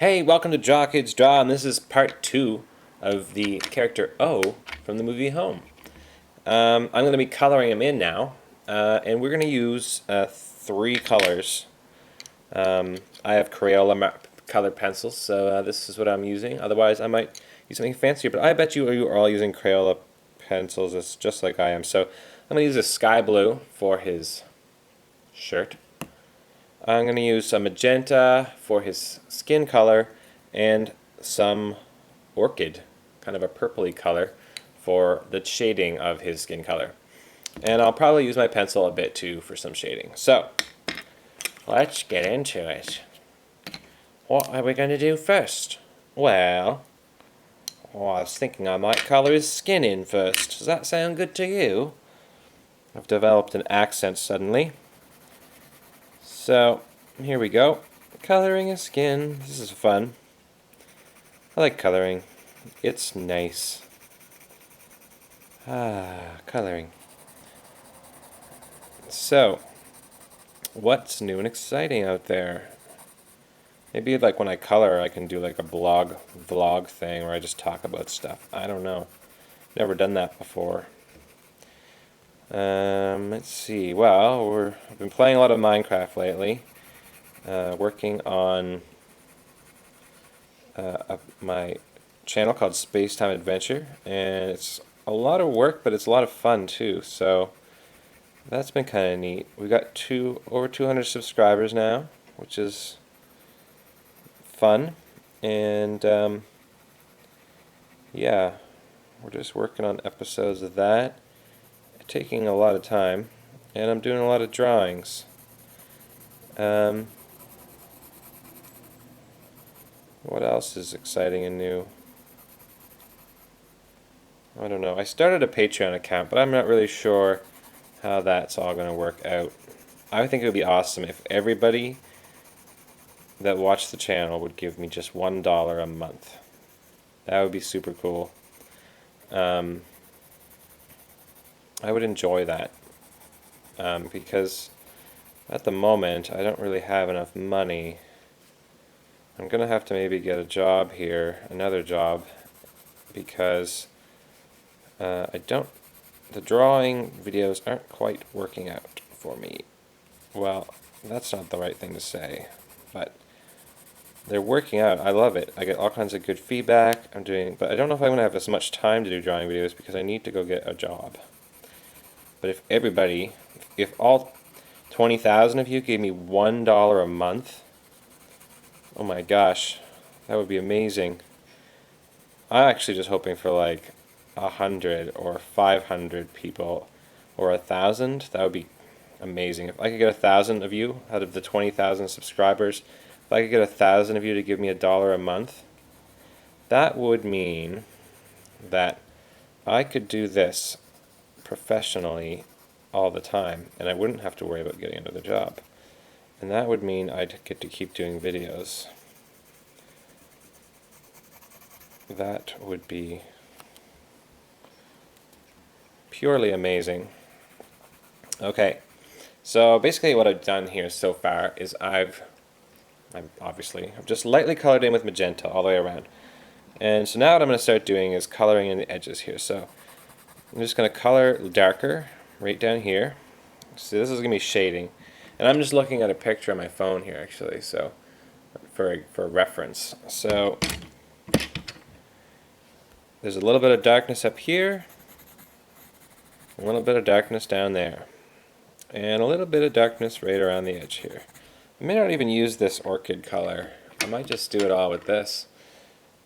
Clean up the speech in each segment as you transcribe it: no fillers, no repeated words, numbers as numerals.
Hey, welcome to Draw Kids Draw, and this is part 2 of the character O from the movie Home. I'm going to be coloring him in now, and we're going to use 3 colors. I have Crayola colored pencils, so this is what I'm using. Otherwise, I might use something fancier, but I bet you are all using Crayola pencils. It's just like I am. So I'm going to use a sky blue for his shirt. I'm going to use some magenta for his skin color and some orchid, kind of a purpley color, for the shading of his skin color. And I'll probably use my pencil a bit too for some shading. So, let's get into it. What are we going to do first? Well, I was thinking I might color his skin in first. Does that sound good to you? I've developed an accent suddenly. So, here we go. Coloring his skin. This is fun. I like coloring. It's nice. Coloring. So, what's new and exciting out there? Maybe like when I color, I can do like a vlog thing where I just talk about stuff. I don't know. Never done that before. Let's see. Well, I've been playing a lot of Minecraft lately. Working on my channel called Spacetime Adventure, and it's a lot of work, but it's a lot of fun too. So that's been kind of neat. We got over 200 subscribers now, which is fun, and yeah, we're just working on episodes of that, taking a lot of time, and I'm doing a lot of drawings. What else is exciting and new? I don't know. I started a Patreon account, but I'm not really sure how that's all going to work out. I think it would be awesome if everybody that watched the channel would give me just $1 a month. That would be super cool. I would enjoy that because at the moment I don't really have enough money. I'm going to have to maybe get a job here, another job, because the drawing videos aren't quite working out for me. Well, that's not the right thing to say, but they're working out. I love it. I get all kinds of good feedback. But I don't know if I'm going to have as much time to do drawing videos because I need to go get a job. But if all 20,000 of you gave me $1 a month, oh my gosh, that would be amazing. I'm actually just hoping for like 100 or 500 people or 1,000. That would be amazing. If I could get 1,000 of you out of the 20,000 subscribers, if I could get 1,000 of you to give me $1 a month, that would mean that I could do this professionally all the time, and I wouldn't have to worry about getting another job. And that would mean I'd get to keep doing videos. That would be purely amazing. Okay, so basically what I've done here so far is I've just lightly colored in with magenta all the way around. And so now what I'm going to start doing is coloring in the edges here. So I'm just going to color darker right down here. So this is going to be shading. And I'm just looking at a picture on my phone here actually, so for reference. So there's a little bit of darkness up here, a little bit of darkness down there, and a little bit of darkness right around the edge here. I may not even use this orchid color. I might just do it all with this.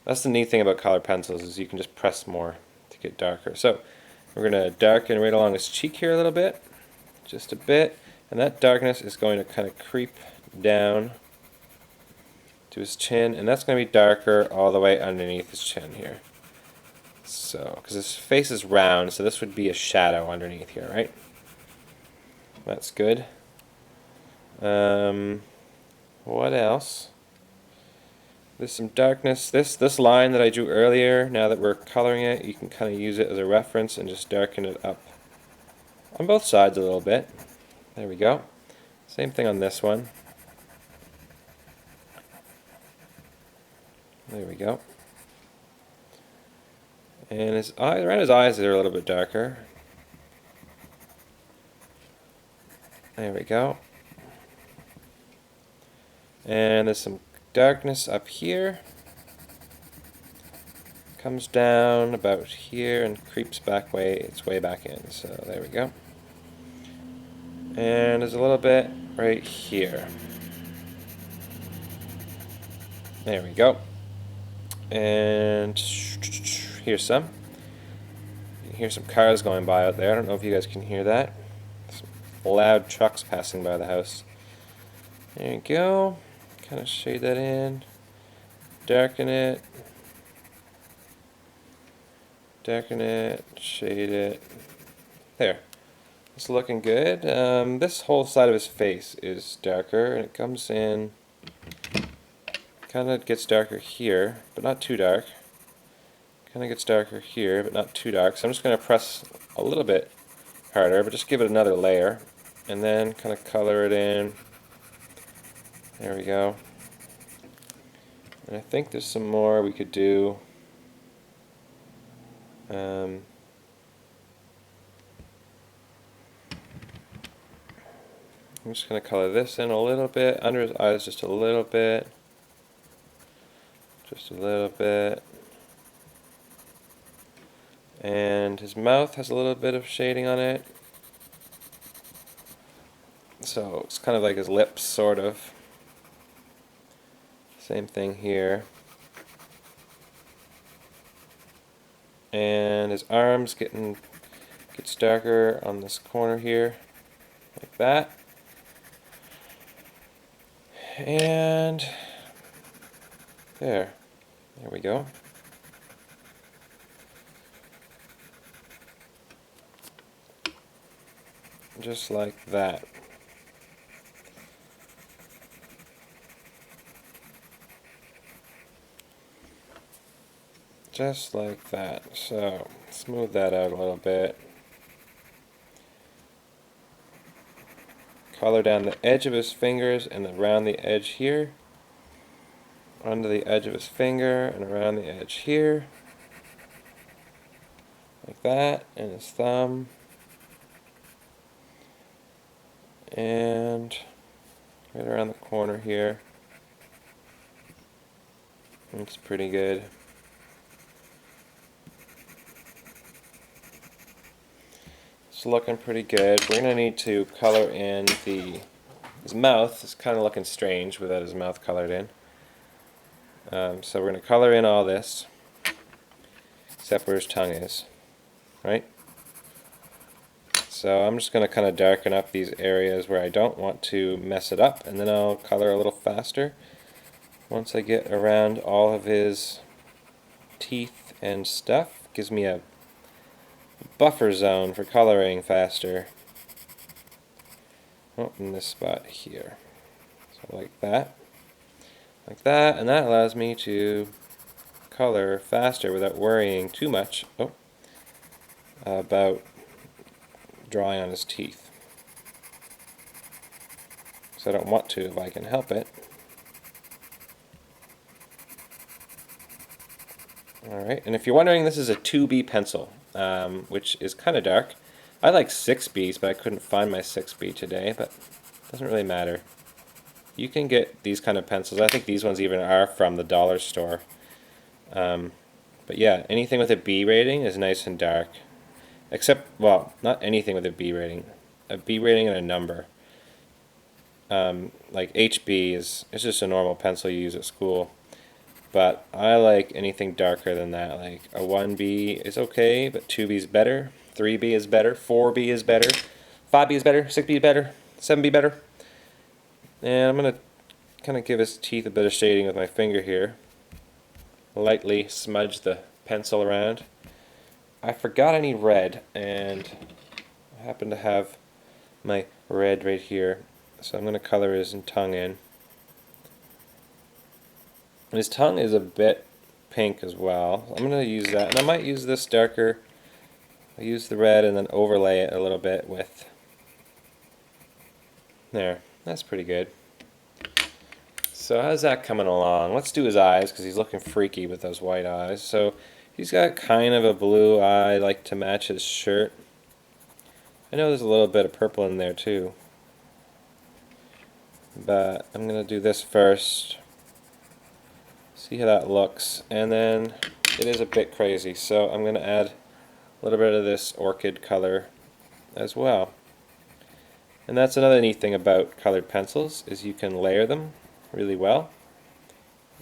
That's the neat thing about colored pencils, is you can just press more to get darker. So we're going to darken right along his cheek here a little bit, just a bit, and that darkness is going to kind of creep down to his chin, and that's going to be darker all the way underneath his chin here. So, because his face is round, so this would be a shadow underneath here, right? That's good. What else? There's some darkness. This line that I drew earlier, now that we're coloring it, you can kind of use it as a reference and just darken it up on both sides a little bit. There we go. Same thing on this one. There we go. And his eyes, around his eyes, they're a little bit darker. There we go. And there's some darkness up here. Comes down about here and creeps its way back in. So there we go. And there's a little bit right here. There we go. And here's some. You can hear some cars going by out there. I don't know if you guys can hear that. Some loud trucks passing by the house. There you go. Kind of shade that in. Darken it. Darken it. Shade it. There. It's looking good. This whole side of his face is darker, and it comes in, kind of gets darker here, but not too dark. Kind of gets darker here, but not too dark. So I'm just going to press a little bit harder, but just give it another layer, and then kind of color it in. There we go. And I think there's some more we could do. I'm just going to color this in a little bit, under his eyes just a little bit, just a little bit, and his mouth has a little bit of shading on it, so it's kind of like his lips, sort of. Same thing here. And his arms gets darker on this corner here, like that. And there we go. Just like that. Just like that. So, smooth that out a little bit. Color down the edge of his fingers and around the edge here. Under the edge of his finger and around the edge here. Like that. And his thumb. And right around the corner here. Looks pretty good. It's looking pretty good. We're going to need to color in his mouth. It's kind of looking strange without his mouth colored in. So we're going to color in all this, except where his tongue is, right? So I'm just going to kind of darken up these areas where I don't want to mess it up, and then I'll color a little faster once I get around all of his teeth and stuff. Gives me a buffer zone for coloring faster. Oh, in this spot here. So like that. Like that, and that allows me to color faster without worrying too much about drawing on his teeth. So I don't want to if I can help it. Alright, and if you're wondering, this is a 2B pencil, which is kind of dark. I like 6Bs, but I couldn't find my 6B today, but it doesn't really matter. You can get these kind of pencils. I think these ones even are from the dollar store. But yeah, anything with a B rating is nice and dark. Except, well, not anything with a B rating. A B rating and a number. Like HB it's just a normal pencil you use at school. But I like anything darker than that. Like a 1B is okay, but 2B is better. 3B is better. 4B is better. 5B is better. 6B is better. 7B better. And I'm going to kind of give his teeth a bit of shading with my finger here. Lightly smudge the pencil around. I forgot I need red, and I happen to have my red right here. So I'm going to color his tongue in. And his tongue is a bit pink as well. I'm going to use that, and I might use this darker. I'll use the red and then overlay it a little bit with... There, that's pretty good. So how's that coming along? Let's do his eyes because he's looking freaky with those white eyes. So he's got kind of a blue eye, like to match his shirt. I know there's a little bit of purple in there too. But I'm going to do this first. See how that looks. And then it is a bit crazy, so I'm going to add a little bit of this orchid color as well. And that's another neat thing about colored pencils, is you can layer them really well,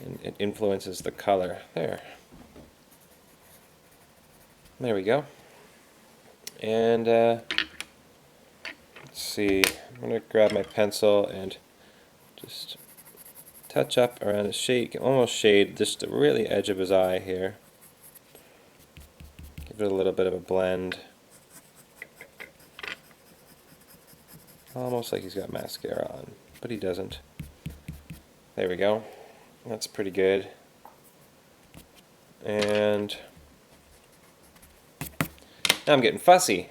and it influences the color. There we go. And let's see, I'm going to grab my pencil and just touch up around his shade, almost shade just the really edge of his eye here. Give it a little bit of a blend. Almost like he's got mascara on, but he doesn't. There we go. That's pretty good. And now I'm getting fussy.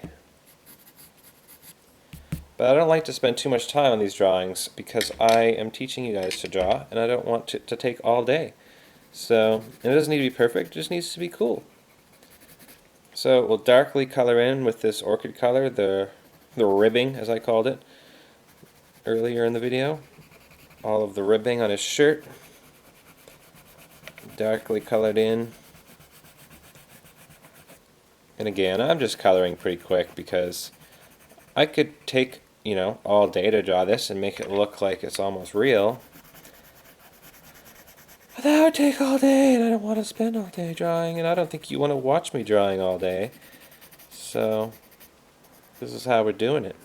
But I don't like to spend too much time on these drawings because I am teaching you guys to draw and I don't want it to take all day. So, and it doesn't need to be perfect, it just needs to be cool. So we'll darkly color in with this orchid color, the ribbing as I called it earlier in the video. All of the ribbing on his shirt, darkly colored in. And again, I'm just coloring pretty quick because I could take, you know, all day to draw this and make it look like it's almost real. But that would take all day, and I don't want to spend all day drawing, and I don't think you want to watch me drawing all day. So, this is how we're doing it.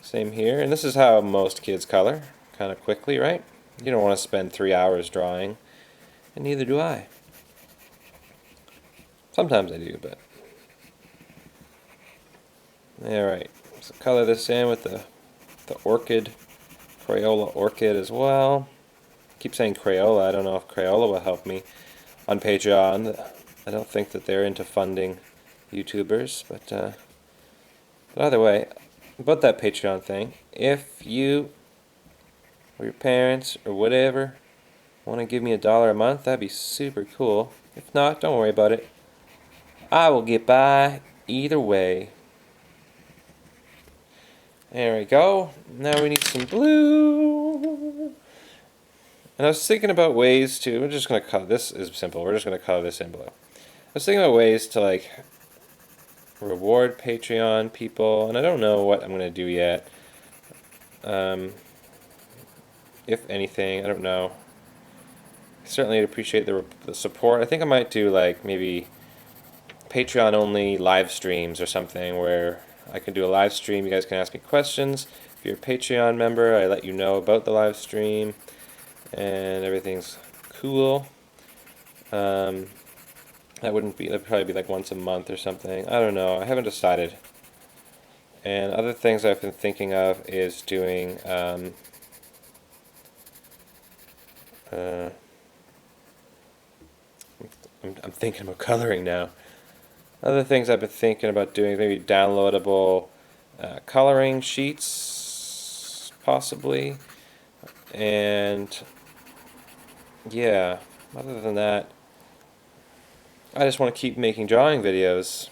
Same here, and this is how most kids color, kind of quickly, right? You don't want to spend 3 hours drawing, and neither do I. Sometimes I do, but... Alright, so color this in with the orchid, Crayola orchid as well. I keep saying Crayola, I don't know if Crayola will help me on Patreon. I don't think that they're into funding YouTubers, but either way, about that Patreon thing, if you or your parents or whatever want to give me $1 a month, that'd be super cool. If not, don't worry about it. I will get by either way. There we go. Now we need some blue. And I was thinking about ways to, we're just going to color, this is simple, we're just going to color this in blue. I was thinking about ways to like reward Patreon people, and I don't know what I'm going to do yet. If anything, I don't know. I certainly appreciate the support. I think I might do like maybe Patreon only live streams or something where I can do a live stream, you guys can ask me questions. If you're a Patreon member, I let you know about the live stream and everything's cool. That'd probably be like once a month or something. I don't know. I haven't decided. And other things I've been thinking of is doing I'm thinking about coloring now. Other things I've been thinking about doing, maybe downloadable coloring sheets, possibly. And yeah, other than that, I just want to keep making drawing videos,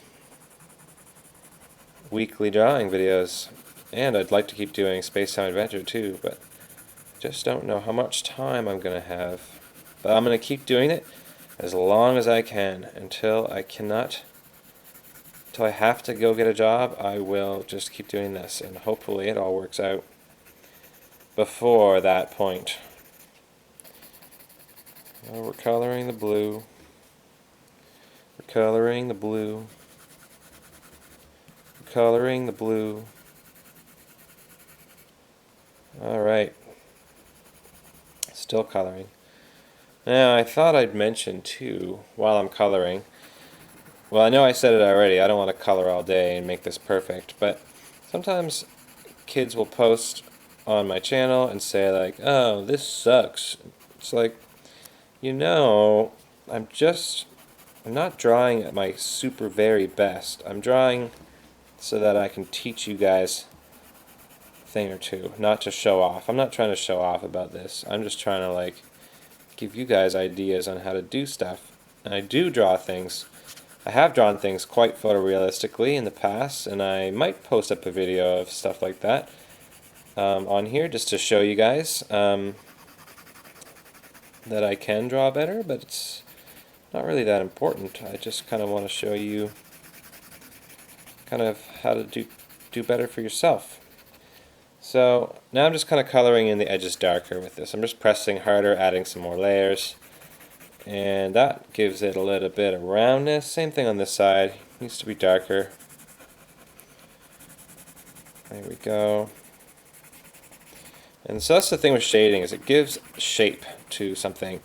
weekly drawing videos, and I'd like to keep doing Space Time Adventure too, but just don't know how much time I'm going to have. But I'm going to keep doing it as long as I can until I have to go get a job. I will just keep doing this, and hopefully it all works out before that point. Well, we're coloring the blue. We're coloring the blue. We're coloring the blue. Alright. Still coloring. Now, I thought I'd mention too, while I'm coloring, well, I know I said it already, I don't want to color all day and make this perfect, but sometimes kids will post on my channel and say like, oh, this sucks. It's like, you know, I'm not drawing at my super very best. I'm drawing so that I can teach you guys thing or two, not to show off. I'm not trying to show off about this. I'm just trying to like give you guys ideas on how to do stuff. And I do draw things. I have drawn things quite photorealistically in the past, and I might post up a video of stuff like that on here just to show you guys that I can draw better, but it's not really that important. I just kind of want to show you kind of how to do better for yourself. So now I'm just kind of coloring in the edges darker with this. I'm just pressing harder, adding some more layers, and that gives it a little bit of roundness. Same thing on this side, needs to be darker. There we go. And so that's the thing with shading, is it gives shape to something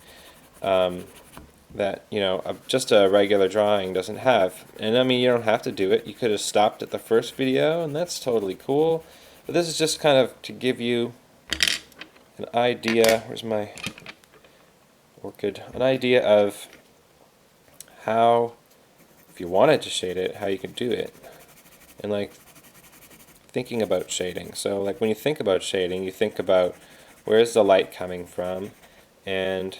that, you know, just a regular drawing doesn't have. And I mean, you don't have to do it. You could have stopped at the first video, and that's totally cool. But this is just kind of to give you an idea. Where's my orchid? An idea of how, if you wanted to shade it, how you could do it. And like thinking about shading. So like when you think about shading, you think about where's the light coming from, and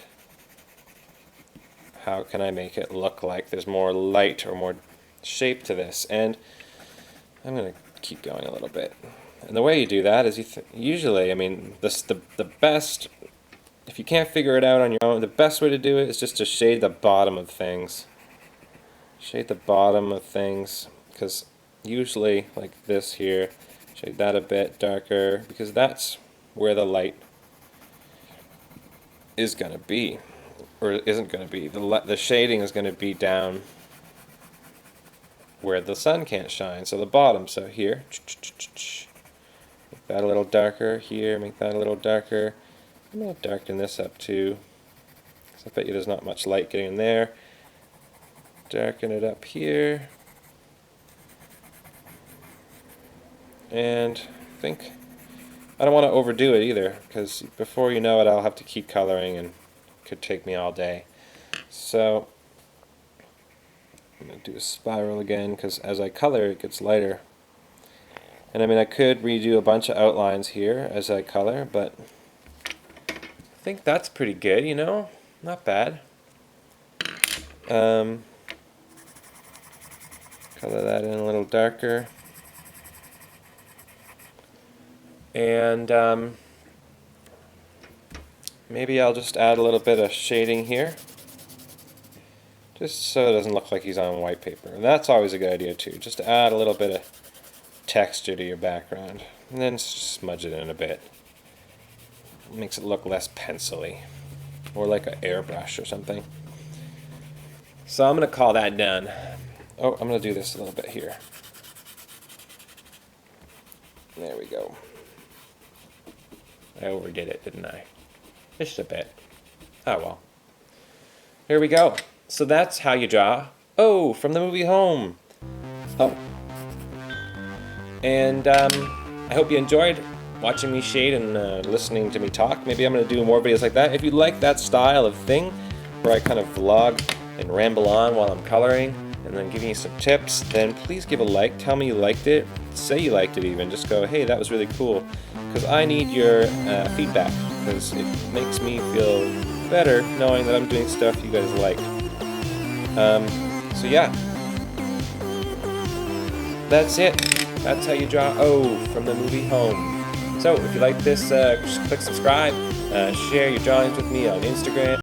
how can I make it look like there's more light or more shape to this. And I'm going to keep going a little bit. And the way you do that is usually, I mean, the best, if you can't figure it out on your own, the best way to do it is just to shade the bottom of things. Shade the bottom of things, because usually, like this here, shade that a bit darker, because that's where the light is going to be, or isn't going to be. The shading is going to be down where the sun can't shine, so the bottom. So here, make that a little darker. Here, make that a little darker. I'm going to darken this up too, because I bet you there's not much light getting in there. Darken it up here. And I think I don't want to overdo it either, because before you know it, I'll have to keep coloring and it could take me all day. So I'm going to do a spiral again, because as I color it gets lighter. And I mean, I could redo a bunch of outlines here as I color, but I think that's pretty good, you know? Not bad. Color that in a little darker. And maybe I'll just add a little bit of shading here, just so it doesn't look like he's on white paper. And that's always a good idea too, just to add a little bit of texture to your background, and then smudge it in a bit. It makes it look less pencil-y, or like an airbrush or something. So I'm going to call that done. Oh, I'm going to do this a little bit here. There we go. I overdid it, didn't I? Just a bit. Oh well. Here we go. So that's how you draw Oh from the movie Home. Oh. And I hope you enjoyed watching me shade and listening to me talk. Maybe I'm going to do more videos like that. If you like that style of thing, where I kind of vlog and ramble on while I'm coloring, and then giving you some tips, then please give a like. Tell me you liked it. Say you liked it even. Just go, hey, that was really cool. Because I need your feedback, because it makes me feel better knowing that I'm doing stuff you guys like. So yeah, that's it. That's how you draw Oh from the movie Home. So if you like this, just click subscribe, share your drawings with me on Instagram.